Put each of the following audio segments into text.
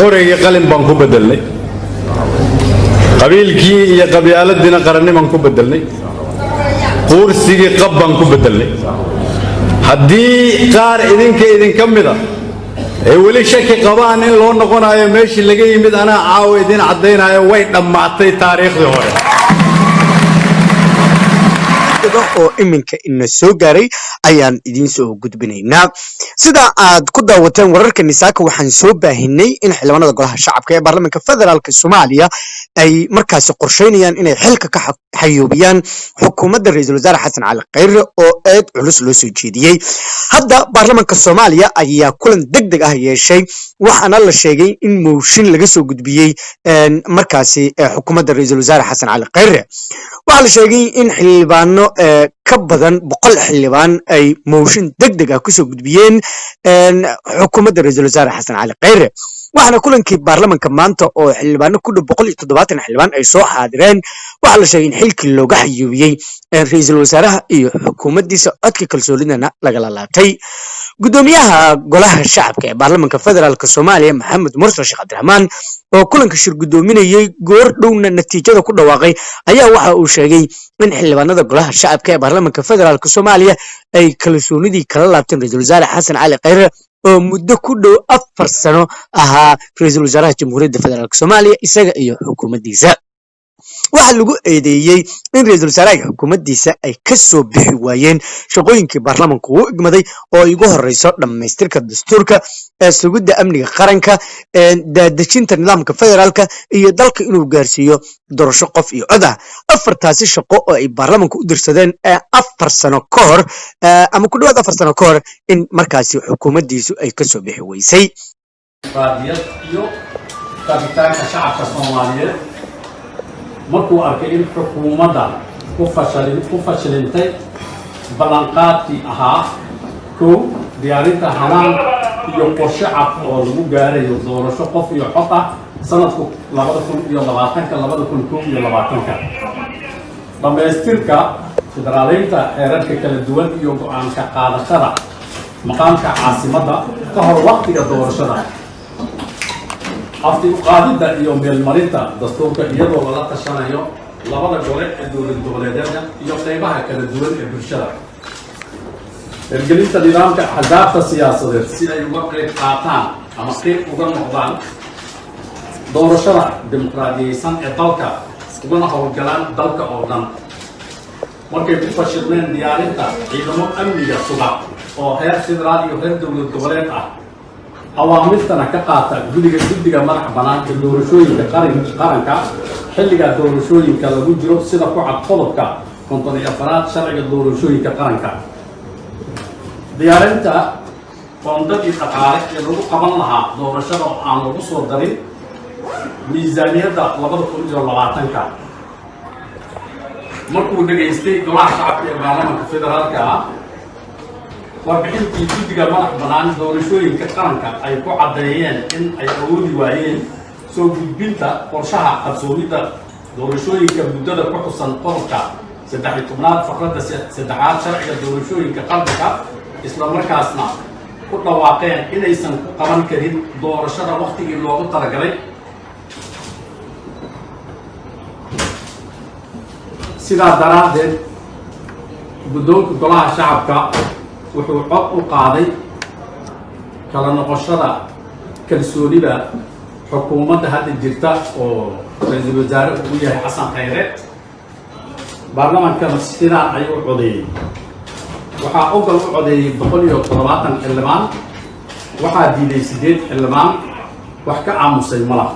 qorigii qalin baan ku bedelnay qabiilkii iyo qabyaaladina qarannimaan ku bedelnay quursigii qab baan ku bedelnay haddii qaar idinka mida ee weli shaki qabaan in loo noqonayo meeshii laga yimid anaa caawa idin caddaynayo way dhammaatay taariikhdii hore oo iminka ina soo gaaray ayaan idin soo gudbinaynaa sida aad ku daawateen wararka nisaaka waxaan soo baahinay in xildhibaanada golaha shacabka ee baarlamaanka federaalka Soomaaliya ay markaas qorsheynayaan inay xilka ka xayuubiyaan xukuumadda ra'iisul wasaare Xasan Cali Khayre oo aad culus loo soo jeediyay hadda baarlamaanka Soomaaliya ayaa kulan degdeg ah yeeshay waxaana la sheegay in mooshin laga soo gudbiyay markaasi xukuumadda ra'iisul wasaare Xasan Cali Khayre waxaa la sheegay in xildhibaano ka badan 100 xildhibaan ay mooshin degdeg ah ku soo gudbiyeen xukuumadda ra'iisul wasaare Xasan Cali Khayre waxaana kulankii baarlamaanka maanta oo xildhibaano ku dhow 170 xildhibaan ay soo xaadireen waxa la sheegay in xilkii looga xayuubiyay ra'iisul wasaaraha iyo xukuumaddiisa codka kalsoonidana laga laabtay gudoomiyaha golaha shacabka ee baarlamaanka federaalka Soomaaliya Maxamed Mursal Sheekh Cabdiraxmaan oo kulanka shir gudoominayay goor dhowna natiijada ku dhawaaqay ayaa waxa uu sheegay in xildhibaanada golaha shacabka ee baarlamaanka federaalka Soomaaliya ay kalsoonidii kala laabteen ra'iisul wasaare Xasan Cali Khayre oo muddo ku dhow 4 sano ahaa ra'iisul wasaaraha Jamhuuriyadda Federaalka Soomaaliya isaga iyo xukuumaddiisa waxa lagu eedeeyay in ra'iisul wasaaraha xukuumaddiisa ay ka soo bixi waayeen shaqooyinkii baarlamaanku uu igmaday oo igu horeyso dhamaystirka dastuurka sugidda amniga qaranka daadejinta nidaamka federaalka iyo dalka inuu gaarsiiyo doorasho qof iyo cod ah afartaasi shaqo oo ay baarlamaanku u dirsadeen 4 sano ka hor ama ku dhawaad 4 sano ka hor in markaasi xukuumaddiisu ay ka soo bixi weysay raadiyad iyo kabitaanka shacabka Soomaaliyeed markuu arkay in xukuumadda ku fashilintay ballanqaadkii ahaa kow diyaarinta hanaan iyo qorshe cad oo lagu gaarayo doorasho qof iyo cod ah sanadku 2020-2021 dhamaystirka federaaleynta xeerarka kala duwan iyo go'aanka qaadashada maqaamka caasimadda ka hor waqtiga doorashada afti qaadida iyo meelmarinta dastuurka iyadoo lala tashanayo labada gole ee dowlad goboleedyada iyo qaybaha kala duwan ee bulshada hirgelinta nidaamka axzaabta siyaasadeed si ay uga qayb qaataan ama qayb uga noqdaan doorashada dimuqraadiyeysan ee dalka ugana howlgalaan dalka oo dhan markay ku fashilmeen diyaarinta ciidamo amniga suga oo heer federaal iyo heer dowlad goboleed ah awaamirtana ka qaata guddiga madax bannaan ee doorashooyinka qaranka xilliga doorashooyinka lagu jiro sida ku cad qodobka 54 sharciga doorashooyinka qaranka diyaarinta qoondadii dhaqaale ee lagu qaban lahaa doorashada oo aan lagu soo darin miisaaniyadda 2020 markuu dhageystay golaha shacabka ee baarlamaanka federaalka ah warbixintii guddiga madax bannaan doorashooyinka qaranka ay ku caddeeyeen in ay awoodi waayeen soo gudbinta qorshaha qabsoomidda doorashooyinka muddada ku xusan qodobka 13aad faqradda 3aad sharciga doorashooyinka qaranka isla markaasna ku dhawaaqeen inaysan ku qaban karin doorashada waqtigii loogu talagalay sidaa daraaddeed guddoonka golaha shacabka wuxuu cod u qaaday kala noqoshada kalsoonida xukuumadda hadda jirta oo ra'iisul wasaare uu yahay Xasan Khayre baarlamaanka sidaan ayuu codeeyay waxaa ogol u codeeyay 170 xildhibaan waxaa diiday 8 xildhibaan wax ka aamusay malaha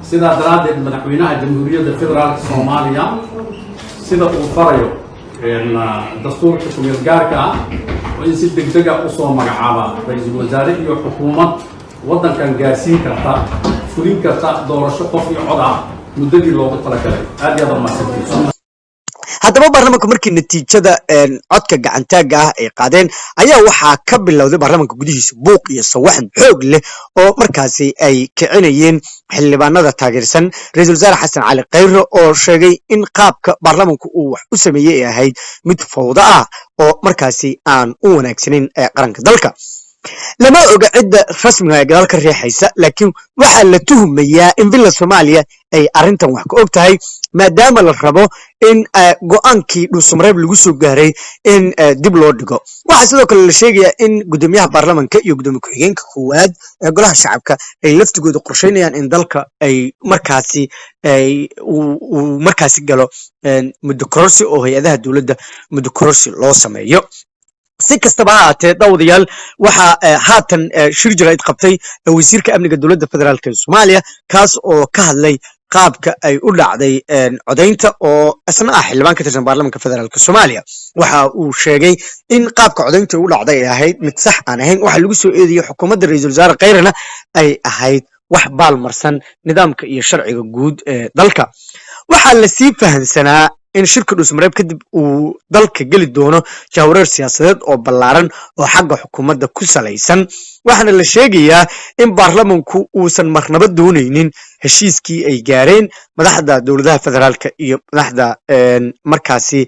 sidaa daraaddeed madaxweynaha jamhuuriyadda federaalka Soomaaliya sida uu farayo dastuurka ku-meel gaarka ah in si degdeg ah u soo magacaaba ra'iisul wasaare iyo xukuumad waddankan gaarsiin karta fulin karta doorasho qof iyo cod ah muddadii loogu talagalay aad iyo aad mahadsantihiin haddaba baarlamaanka markii natiijada codka gacantaaga ah ay qaadeen ayaa waxaa ka bilowday baarlamaanka gudihiisa buuq iyo sawaxan xoog leh oo markaasi ay kicinayeen xildhibaanada taageersan ra'iisul wasaare Xasan Cali Khayre oo sheegay in qaabka baarlamaanku uu wax u sameeyay ay ahayd mid fawda ah oo markaasi aan u wanaagsaneyn qaranka dalka lama oga cidda rasmiga ee gadaal ka riixaysa laakiin waxaa la tuhumayaa in villa soomaaliya ay arrintan wax ka og tahay maadaama la rabo in go-aankii dhuusamareeb lagu soo gaaray in dib loo dhigo waxaa sidoo kale la sheegayaa in gudoomiyaha baarlamanka iyo gudoomiye ku-xigeenka koowaad ee golaha shacabka ay laftigooda qorsheynayaan in dalka ay markaasi uu markaasi galo muddo kororsi oo hay-adaha dowladda muddo kororsi loo sameeyo si kastaba ha ahaatee daawadayaal waxaa haatan shir jaraa'id qabtay wasiirka amniga dowladda federaalk ee soomaaliya kaas oo ka hadlay qaabka ay u dhacday codaynta oo isna ah xildhibaan ka tirsan baarlamanka federaalk soomaaliya waxa uu sheegay in qaabka codaynta u dhacday ay ahayd mid sax aan ahayn waxa lagu soo eediyey xukuumadda ra-iisul wasaare khayrana ay ahayd wax baalmarsan nidaamka iyo sharciga guud ee dalka waxaa lasii fahamsanaa in shirka dhuusamareeb kadib uu dalka geli doono jahwareer siyaasadeed oo ballaaran oo xagga xukuumadda ku salaysan waxaana la sheegayaa in baarlamanku uusan marnaba doonaynin heshiiskii ay gaareen madaxda dowladaha federaalka iyo madaxda markaasi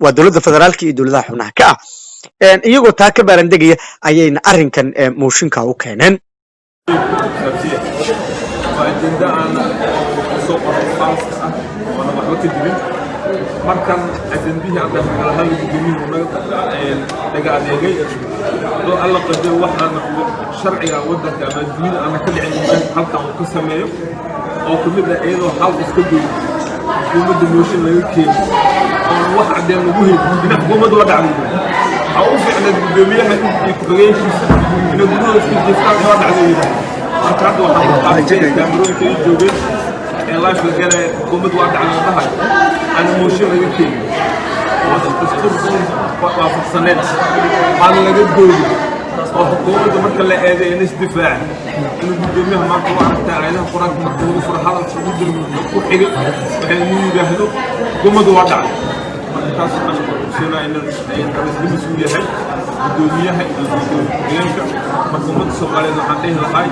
waa dowladda federaalka iyo dowladaha xubnaha ka ah iyagoo taa ka baarandegaya ayayna arrinkan mooshinka u keeneen markan ajandihii aan dhexgalahada gudoomiyuhu naga adeegay oo alla qadar waxaana sharciga waddanka ama dunida aana ka dhicin halkan uu ka sameeyo oo kamid ah iyadoo xal iska goyo xukuumadda mooshin laga keeno oo wax caddeen lagu heli dhinac xukuumadda waa dhacday waxaa u fiicnayd gudoomiyaha iyo ku-xigeenkiisa inay gudahooda isku jeestaan waa dhacday marka hadda waxaan qaatay kaamarooyinka ay joogeen ee laashla galaya xukuumadda waa dhacday dhahay أنا موشي ما يمكن والدستور وافقسنين أنا لقيت دولي وحكومة مركز لا هذا ناس دفاع إنه بدهم ما قوى عرفت عليها قرآن مكتوب فرحة الشهود المحيط يعني يجهلوا حكومة وضع كاس أنا سنا إن الرئيس المسؤولية هاي الدنيا هاي الدنيا حكومة الصومالية عندها الحاج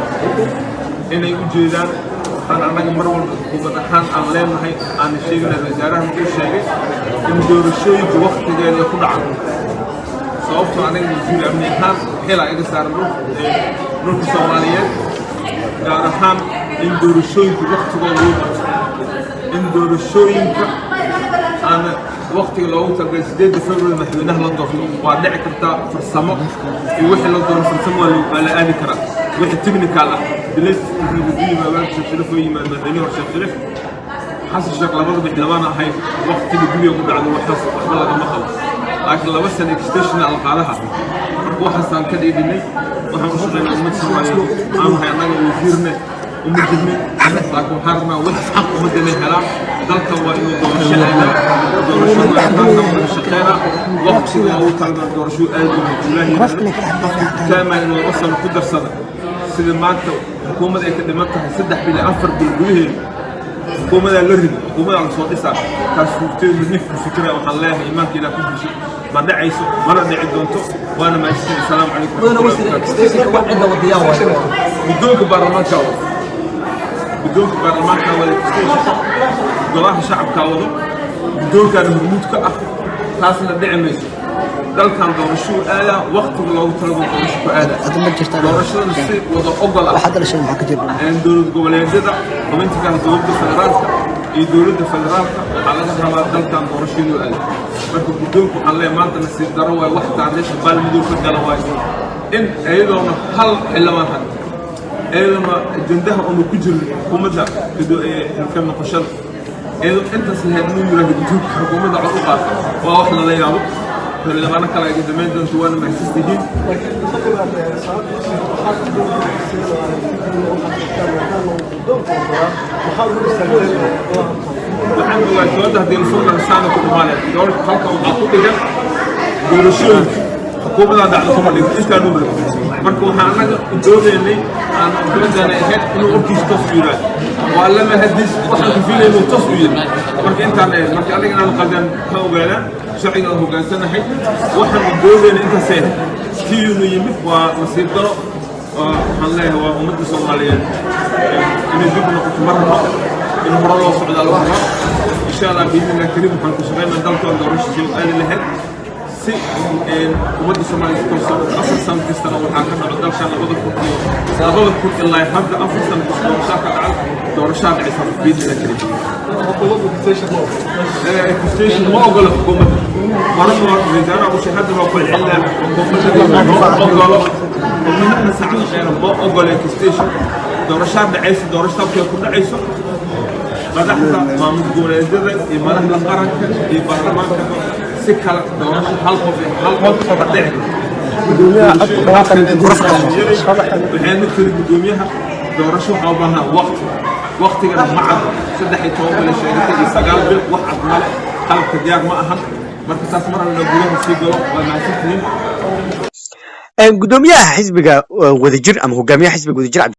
إنه يوجدان أنا مرة وقت أحيان أنا لين هاي أنا شيء من الوزارة مقول شيء إن دور الشيء في وقت جاي يكون عنه صوفت أنا وزير أمني هان حلا إذا صار نور الصوماليات أحيان إن دور الشيء في وقت جاي إن دور الشيء أنا وقت لو تلقى سديد فبراير محلنا لندن وعندك كرتا في السماء في وحي لندن في السماء ولا آلي كرا وحي تكنيكال بليت الدنيا ما بين شرف ويما مدني وشرف حاسس شكل برضه بحلوانا هاي وقت الدنيا وقد على وحس ولا ما خلص لكن لو بس الاكستيشن على قالها وحسن كده يدني وحنا شغالين أمد سوالي أنا هاي أنا وزيرنا ومجدنا لكن حرنا وحس حق مدني حلال ذلك هو إنه دورشنا شقينا وقت أو تلنا دورشو آدم الله كما إنه وصل قدر سنة سيد ما أنت حكومة أكاديمية سدح بلي أفر بالجوه حكومة اللرد حكومة على صوت إسحاق كاسوتين من نفس فكرة وحلاها إيمان كذا كل شيء ما دعي مرة دعي دونتو وأنا ما أشتري السلام عليكم. وأنا وصلت عندنا والضياوة بدونك برلمان كاو بدونك برلمان كاو golaha shacabka wado doorkan hormuudka ah taasna dhici mayso dalkan doorasho aada waqtiga loogu talagalay doorasho ku aada doorashada si wada ogol ah dowlad goboleedyada xubinta dowladda federaalka iyo dowladda federaalka waxaa laga rabaa dalkan doorasho inuu aado marka guddoonku waxaan leeyahay maanta nasiib daro waay wax taariikh baalmadow ka gala waay in iyadoona hal xildhibaan had iyadoona ajendaha unu ku jirin xukuumadda ka noqoshada إذا أنت سهل من يراك تجوك حكومة عقوقات وأحنا لا يعرف فلما أنا كلا جدمين دون توانا ما يستهين الحمد لله تواجه هذه الفرصة لسانة كل مالك دور خلق وعقوقة دور الشيوخ حكومة لا دعنا صومالي إيش كانوا بلو مركو حانا دولة اللي أنا أقول أنا هاد إنه أركيش تصويرات وعلما هديش واحد فينا إنه تصوير مركو أنت أنا مركو أنا قدام كوجانا شعينا هو كان سنة حي واحد من دولة اللي أنت سهل كيو نيمك ومصير ضرب الله هو أمد الصوماليين إنه يجيبنا مرة إنه مرة الله صعد على الوهرة إن شاء الله بإذن الله كريم حنكون شغالين من دولة دورش شيء قال اللي هاد si ummadda Soomaaliya ku soo afar sano kasta waxaa ka dhacay dalka 2000 ilaa hadda afar sano kasta waxaa ka dhacay doorashada dhacaysa biidna kale station ma ogolo xukuumadda marka wasaaraha mushahada waa ku xilaa xukuumadda ومن ساعات غير ما أقول لك ستيشن دورشات بعيس دورشات كيف كل عيسو بدأت ما نقول إذا إمارة القرن البرلمان سكر دورش حلقة في حلقة بدأ بحين كل قدوميها دورشوا حوالها وقت كده معه سدح يتوب للشركة يستقال بالواحد مال قلب كديار معها مركز مرة نقولهم سيجوا وما سكنين gudoomiyaha xisbiga wadajir ama hogaamiyaha xisbiga wadajir